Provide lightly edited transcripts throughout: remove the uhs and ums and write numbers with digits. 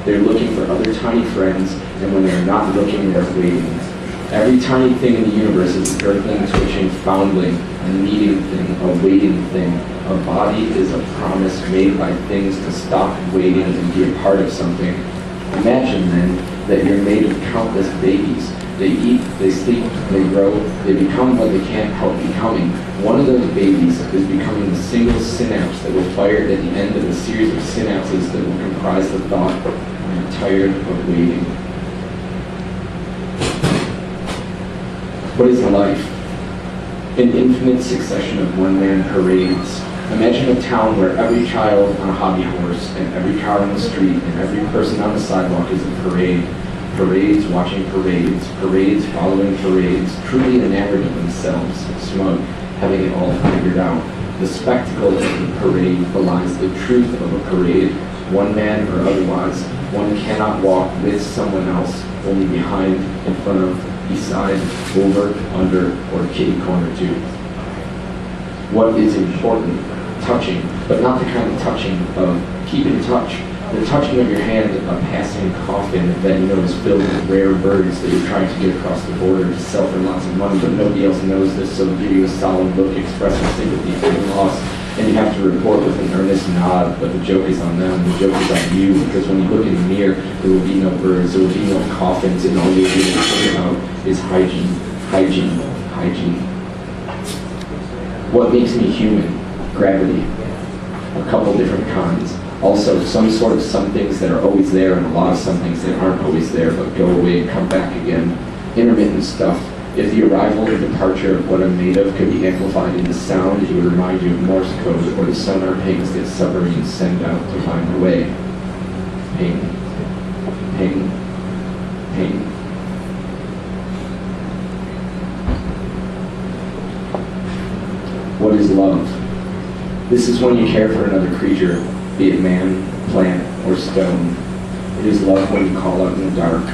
They're looking for other tiny friends, and when they're not looking, they're waiting. Every tiny thing in the universe is an earthling, twitching foundling, a needing thing, a waiting thing. A body is a promise made by things to stop waiting and be a part of something. Imagine then that you're made of countless babies. They eat, they sleep, they grow, they become what they can't help becoming. One of those babies is becoming the single synapse that will fire at the end of a series of synapses that will comprise the thought, I'm tired of waiting. What is life? An infinite succession of one-man parades. Imagine a town where every child on a hobby horse, and every car on the street, and every person on the sidewalk is a parade. Parades watching parades, parades following parades, truly enamored of themselves, smug, having it all figured out. The spectacle of the parade belies the truth of a parade, one man or otherwise. One cannot walk with someone else, only behind, in front of, beside, over, under, or kitty corner too. What is important? Touching, but not the kind of touching of keep in touch. The touching of your hand of a passing coffin that you know is filled with rare birds that you're trying to get across the border to sell for lots of money, but nobody else knows this, so give you a solemn look expressing sympathy for the loss, and you have to report with an earnest nod, but the joke is on them, the joke is on you, because when you look in the mirror, there will be no birds, there will be no coffins, and all you're going to think about is hygiene, hygiene, hygiene. What makes me human? Gravity. A couple different kinds. Also, some sort of some things that are always there, and a lot of some things that aren't always there, but go away and come back again. Intermittent stuff. If the arrival and departure of what I'm made of could be amplified into sound, it would remind you of Morse code, or the sonar pings that submarines send out to find their way. Ping, ping, ping. What is love? This is when you care for another creature, be it man, plant, or stone. It is love when you call out in the dark.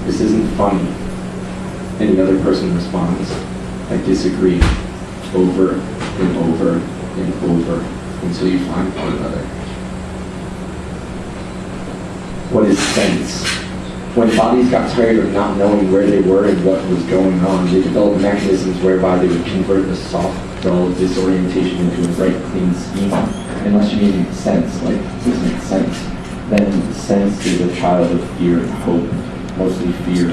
This isn't funny. And the other person responds, I disagree, over and over and over, until you find one another. What is sense? When bodies got tired of not knowing where they were and what was going on, they developed mechanisms whereby they would convert the soft, dull disorientation into a bright, clean schema. Unless you need sense, like, this makes sense. Then sense is a child of fear and hope, mostly fear.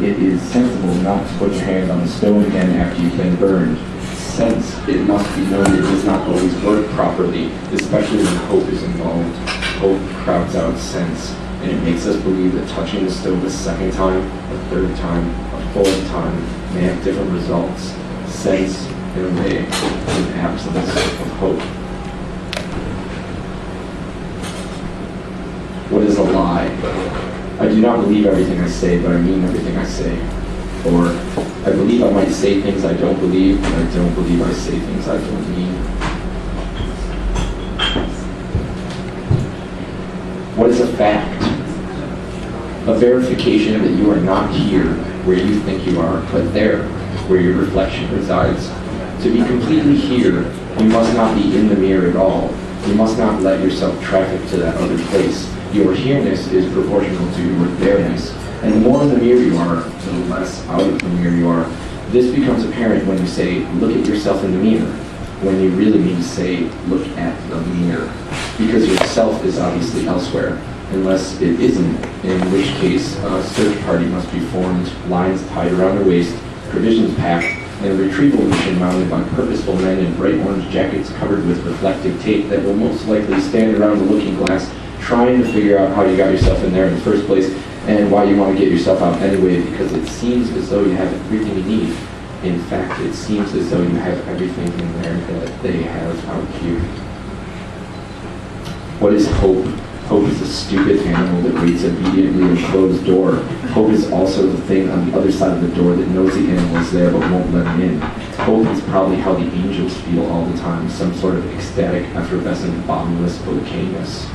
It is sensible not to put your hand on the stove again after you've been burned. Sense, it must be known, it does not always work properly, especially when hope is involved. Hope crowds out sense, and it makes us believe that touching the stove a second time, a third time, a fourth time may have different results. Sense, in a way, is an absence of hope. What is a lie? I do not believe everything I say, but I mean everything I say. Or, I believe I might say things I don't believe, but I don't believe I say things I don't mean. What is a fact? A verification that you are not here where you think you are, but there where your reflection resides. To be completely here, you must not be in the mirror at all. You must not let yourself traffic to that other place. Your here-ness is proportional to your there-ness. And the more in the mirror you are, the less out of the mirror you are. This becomes apparent when you say, look at yourself in the mirror, when you really mean to say, look at the mirror. Because yourself is obviously elsewhere, unless it isn't, in which case a search party must be formed, lines tied around their waist, provisions packed, and a retrieval mission mounted by purposeful men in bright orange jackets covered with reflective tape that will most likely stand around the looking glass trying to figure out how you got yourself in there in the first place and why you want to get yourself out anyway, because it seems as though you have everything you need. In fact, it seems as though you have everything in there that they have out here. What is hope? Hope is a stupid animal that waits obediently in a closed door. Hope is also the thing on the other side of the door that knows the animal is there but won't let him in. Hope is probably how the angels feel all the time, some sort of ecstatic, effervescent, bottomless okayness.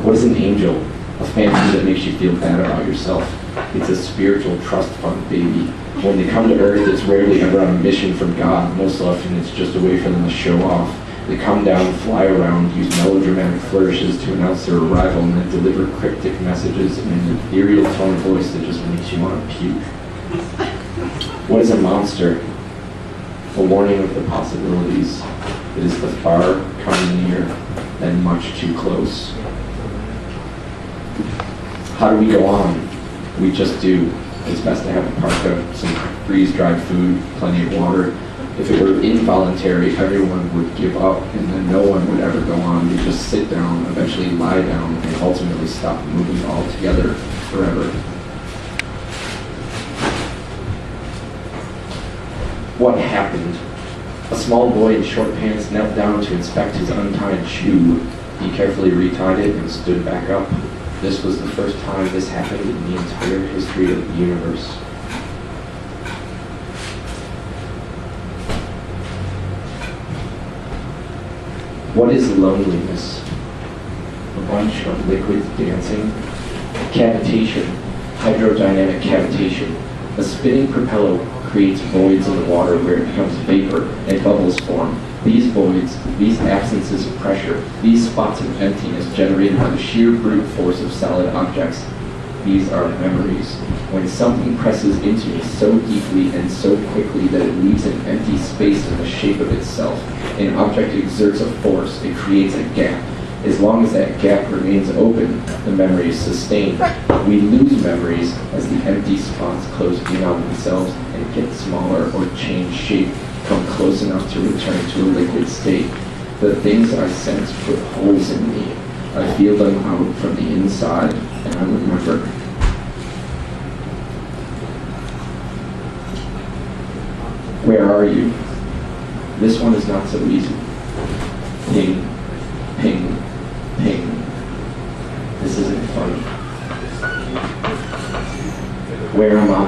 What is an angel? A fantasy that makes you feel bad about yourself. It's a spiritual trust fund, baby. When they come to earth, it's rarely ever on a mission from God. Most often, it's just a way for them to show off. They come down, fly around, use melodramatic flourishes to announce their arrival, and then deliver cryptic messages in an ethereal tone of voice that just makes you want to puke. What is a monster? A warning of the possibilities. It is the far coming near and much too close. How do we go on? We just do. It's best to have a parka, some freeze-dried food, plenty of water. If it were involuntary, everyone would give up, and then no one would ever go on. We'd just sit down, eventually lie down, and ultimately stop moving altogether forever. What happened? A small boy in short pants knelt down to inspect his untied shoe. He carefully retied it and stood back up. This was the first time this happened in the entire history of the universe. What is loneliness? A bunch of liquids dancing? Cavitation, hydrodynamic cavitation. A spinning propeller creates voids in the water where it becomes vapor and bubbles form. These voids, these absences of pressure, these spots of emptiness generated by the sheer brute force of solid objects, these are memories. When something presses into me so deeply and so quickly that it leaves an empty space in the shape of itself, an object exerts a force, it creates a gap. As long as that gap remains open, the memory is sustained. We lose memories as the empty spots close in on themselves and get smaller or change shape, come close enough to return to a liquid state. The things I sense put holes in me. I feel them out from the inside, and I remember. Where are you? This one is not so easy. Ping, ping, ping. This isn't funny. Where am I?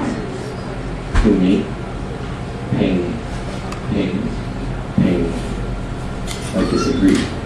Who, me? Ping, ping, ping. I disagree.